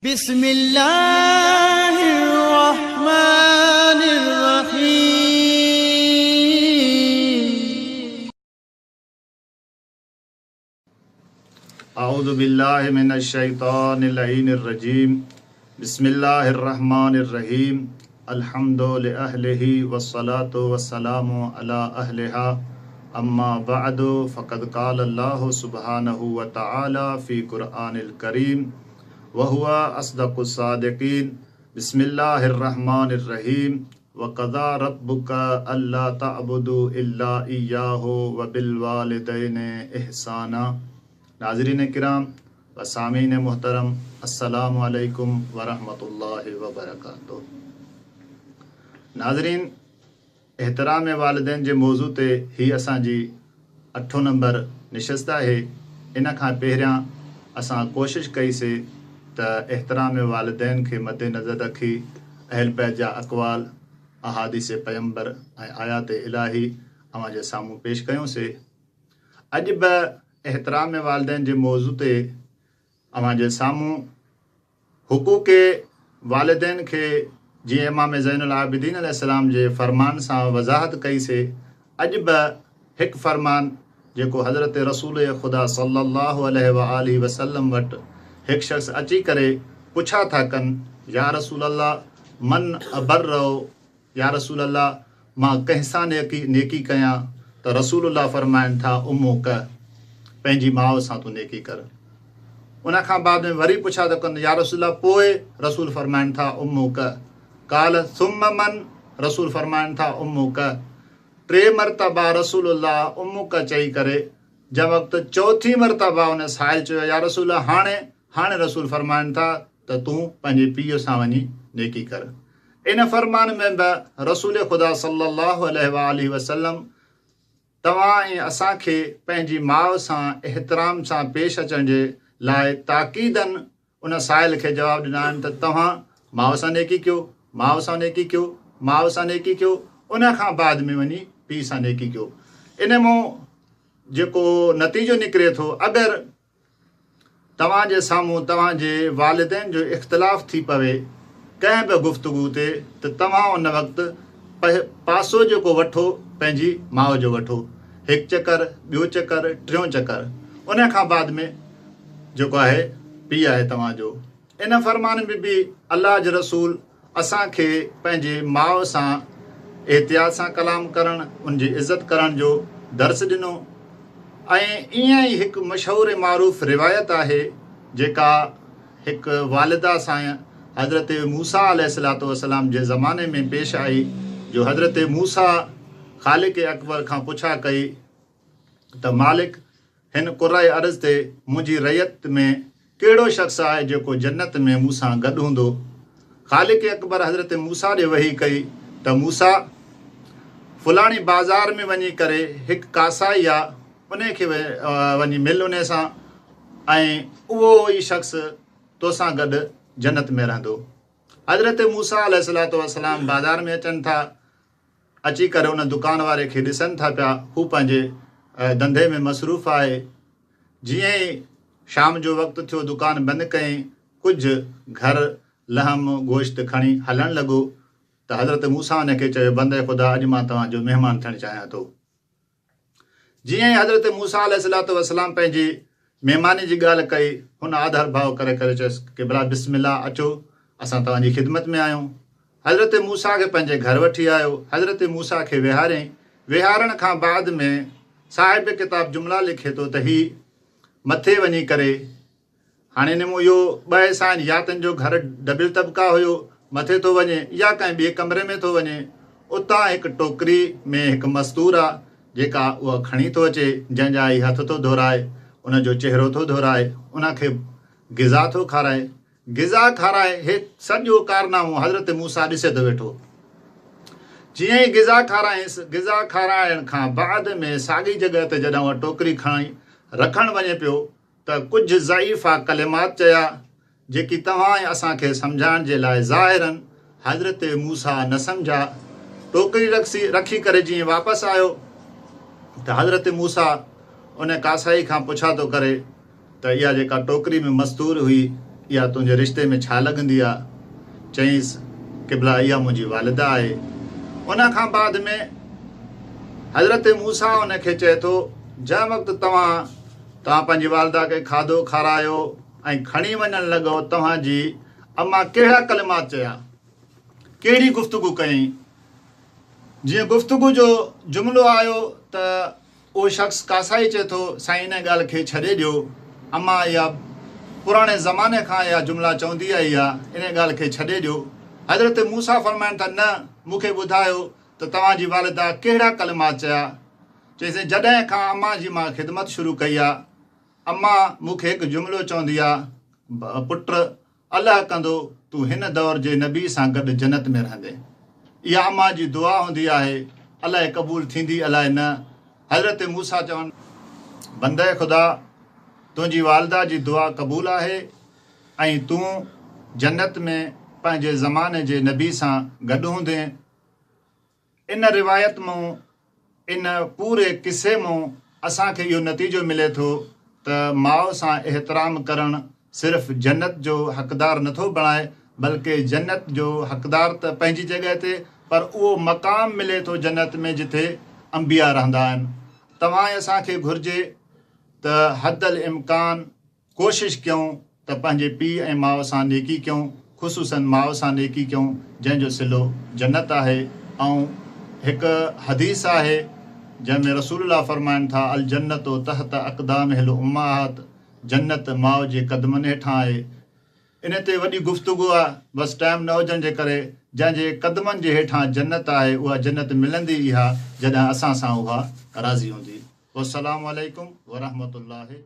बिस्मिल्लाहिर्रहमानिर्रहीम। अऊज़ु बिल्लाहि मिनश्शैतानिर्रजीम। बिस्मिल्लाहिर्रहमानिर्रहीम। अल्हम्दुलिल्लाहि अहलिही वस्सलातु वस्सलामु अला अहलिहा। अम्मा बअदु फ़क़द क़ाल अल्लाहु सुब्हानहु व तआला फ़ी क़ुरआनिल करीम व हुवा अस्दक़ुस सादिक़ीन। बिस्मिल्लाहिर्रहमानिर्रहीम। व क़ज़ा रब्बुका अल्ला तअबुदू इल्ला इय्याहु व बिल वालिदैनि इहसाना। नाज़रीन किराम व सामीन मुहतरम, अस्सलामु अलैकुम व रहमतुल्लाहि व बरकातुहू। नाज़रीन, एहतराम वालिदैन जे मौज़ू ते ही असांजी 8 नंबर निशस्त आहे। इन खां पहिरियां असां कोशिशि कईसीं त एहतराम वालिदैन खे मद्देनज़र रखी अहल बैत जा अक़वाल, अहादीस पैगंबर ऐं आयात इलाही अवां जे साम्हूं पेश कयूंसीं। अॼु बि एहतराम वालिदैन जे मौज़ू ते अवां जे साम्हूं हुकूक वालिदैन खे जीअं इमाम ज़ैनुल आबिदीन अलैहिस्सलाम जे फ़रमान सां वज़ाहत कईसीं, अॼु बि हिकु फ़रमान जेको हज़रत रसूल ख़ुदा सल्लल्लाहु अलैहि व आलिहि वसल्लम वटि हिकु शख़्स अची करे पुछा था कनि, या रसूल अल्लाह मन अबर्रो, या रसूल अल्लाह मां कंहिंसां नेकी कयां, त रसूलुल्लाह फ़रमाइनि था उम्मुक, पंहिंजी माउ सां तूं नेकी कर। उन खां बाद में वरी पुछा था कनि, या रसूल अल्लाह पोइ, रसूल फ़रमाइनि था उम्मुक। काल सुम्म मन, रसूल फ़रमाइनि था उम्मुक। 3 मरतबा रसूलुल्लाह उम्मुक चई करे जंहिं वक़्तु 4थी मरतबा उन साहिल चयो, या रसूल हाणे रसूल फ़रमाइनि था त तूं पंहिंजे पीउ सां वञी नेकी कर। इन फ़रमान में बि रसूल ख़ुदा सल्लल्लाहु अलैहि व आलिहि वसल्लम तव्हां ऐं असांखे पंहिंजी माउ सां एहतराम सां पेश अचण जे लाइ ताक़ीदन उन साहिल खे जवाबु ॾिना आहिनि त तव्हां माउ सां नेकी कयो, माउ सां नेकी कयो, माउ सां नेकी कयो, उन खां बाद में वञी पीउ सां नेकी कयो। इन मां जेको नतीजो निकिरे थो, अगरि तव्हांजे साम्हूं तव्हांजे वालिदैन जो इख़्तिलाफ़ थी पवे कंहिं बि गुफ़्तगू ते, त तव्हां उन वक़्तु पासो जेको वठो पंहिंजी माउ जो वठो, हिकु चकर, ॿियो चकर, टियों चकर, उन खां बाद में जेको आहे पीउ आहे तव्हांजो। इन फ़रमान में बि अलाह जो रसूल असांखे पंहिंजे माउ सां एहतियात सां कलाम करणु, उनजी इज़त करण जो दर्स ॾिनो। ऐं ईअं ई हिकु मशहूरु मारूफ़ रिवायत आहे जेका हिकु वालिदा सां हज़रत मूसा अलैहिस्सलातु वस्सलाम जे ज़माने में पेश आई, जो हज़रत मूसा ख़ालिक़ अकबर खां पुछा कई त मालिक, हिन क़ुराए अर्ज़ ते मुंहिंजी रयत में कहिड़ो शख़्स आहे जेको जन्नत में मूंसां गॾु हूंदो। ख़ालिक़ अकबर हज़रत मूसा ॾे वही कई त मूसा, फुलाणी बाज़ार में वञी करे हिकु कासाई आहे, उन खे वञी मिल उन सां, ऐं उहो ई शख़्स तोसां गॾु जन्नत में रहंदो। हज़रत मूसा अलैहिस्सलातु वस्सलाम बाज़ार में अचनि था, अची करे उन दुकान वारे खे ॾिसनि था पिया, हू पंहिंजे धंधे में मसरूफ़ आहे। जीअं ई शाम जो वक़्तु थियो, दुकान बंदि कयईं, कुझु घर लहम गोश्त खणी हलणु लॻो, त हज़रत मूसा हुन खे चयो, बंदे ख़ुदा, अॼु मां तव्हांजो महिमान थियणु चाहियां थो। जीअं ई हज़रत मूसा अलैहिस्सलातु वस्सलाम पंहिंजी महिमानी जी ॻाल्हि कई, हुन आदर भाव करे चयसि कि भला बिस्मिल्लाह, अचो, असां तव्हांजी ख़िदमत में आहियूं। हज़रत मूसा खे पंहिंजे घर वठी आयो, हज़रत मूसा खे विहारियईं। विहारण खां बाद में साहिब किताब जुमिला लिखे थो त ही मथे वञी करे, हाणे हिन में इहो 2 हिसा आहिनि, या तुंहिंजो घर डबल तबका हुयो, मथे थो वञे, या कंहिं ॿिए कमरे में थो वञे। उतां हिकु टोकरी में हिकु मस्तूर आहे जेका उहा खणी थो अचे, जंहिंजा ई हथ थो धोराए, उनजो चहिरो थो धोराए, उनखे ग़िज़ा थो खाराए। ग़िज़ा खाराए हे सॼो कारनामो हज़रत मूसा ॾिसे थो वेठो। जीअं ई ग़िज़ा खारायसि, ग़िज़ा खाराइण खां बाद में साॻी जॻह ते जॾहिं उहा टोकरी खणी रखणु वञे पियो, त कुझु ज़ईफ़ा कलिमात चया जेकी तव्हां ऐं असांखे सम्झाइण जे लाइ ज़ाहिरनि हज़रत मूसा न सम्झा। टोकरी रखी करे जीअं वापसि आयो त हज़रत मूसा उन कासाई खां पुछा थो करे त इहा जेका टोकरी में मस्तूर हुई, इहा तुंहिंजे रिश्ते में छा लॻंदी आहे? चईंसि क़िबला इहा मुंहिंजी वालिदा आहे। उन खां बाद में हज़रत मूसा उनखे चए थो जंहिं वक़्तु तव्हां पंहिंजी वालिदा खे खाधो खारायो ऐं खणी वञणु लॻो, तव्हांजी अम्मा कहिड़ा कलिमात चया, कहिड़ी गुफ़्तगू कयईं? जीअं गुफ़्तगू जो जुमिलो आयो त उहो शख़्स कासाई चए थो साईं इन ॻाल्हि खे छॾे ॾियो, अम्मा इहा पुराणे ज़माने खां इहा जुमिला चवंदी आई आहे, इन ॻाल्हि खे छॾे ॾियो। हज़रत मूसा फरमाइनि था न, मूंखे ॿुधायो त तव्हांजी वालिदा कहिड़ा कलिमात चया? चईंसि जॾहिं खां अम्मा जी मां ख़िदमत शुरू कई आहे, अम्मा मूंखे हिकु जुमिलो चवंदी आहे, पुट अलाह कंदो तूं हिन दौर जे नबी सां गॾु जन्नत में रहंदे। इहा अम्मा जी दुआ हूंदी आहे, अलाए क़बूल थींदी अलाए न। हज़रत मूसा चवनि बंदे ख़ुदा तुंहिंजी वालिदा जी दुआ क़बूल आहे ऐं तूं जन्नत में पंहिंजे ज़माने जे नबी सां गॾु हूंदे। इन रिवायत मां, इन पूरे किसे मां असांखे इहो नतीजो मिले थो त माउ सां एहतराम करणु सिर्फ़ु जन्नत जो हक़दार नथो बणाए, बल्कि जन्नत जो हक़दार त पंहिंजी जॻह ते, पर उहो मक़ाम मिले थो जन्नत में जिथे अंबिया रहंदा आहिनि। तव्हां असांखे घुरिजे त हदल इम्कान कोशिशि कयूं त पंहिंजे पीउ ऐं माउ सां नेकी कयूं, ख़ुसूसन माउ सां नेकी कयूं जंहिंजो सिलो जन्नत आहे। ऐं हिकु हदीस आहे जंहिंमें रसूलुल्लाह फरमाइनि था अल जन्नत तहत अक़दामिहिल उम्माहात, जन्नत माउ जे क़दमनि हेठां आहे। इन ते वॾी गुफ़्तगू आहे, बसि टाइम न हुजण जे करे। जंहिंजे क़दमनि जे हेठां जन्नत आहे उहा जन्नत मिलंदी इहा जॾहिं असां सां उहा राज़ी हूंदी। वस्सलामु अलैकुम वरहमतुल्लाहि।